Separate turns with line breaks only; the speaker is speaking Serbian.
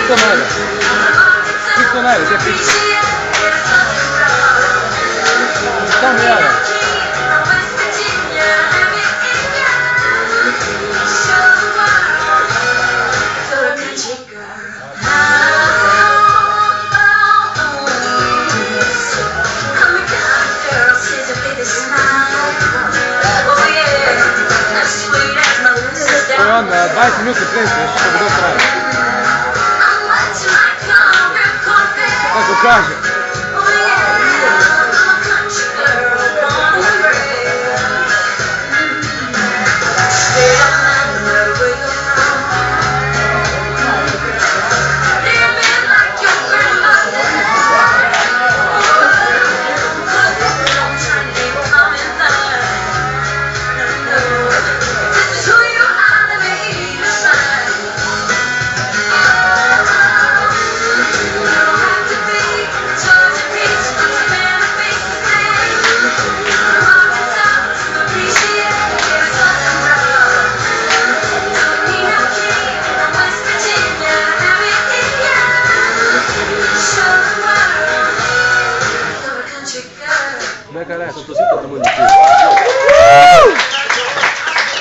Što najde? Što najde, te piše? Šta mi jave? To je on 20 minuta prije što bi do traje. Tako kaže.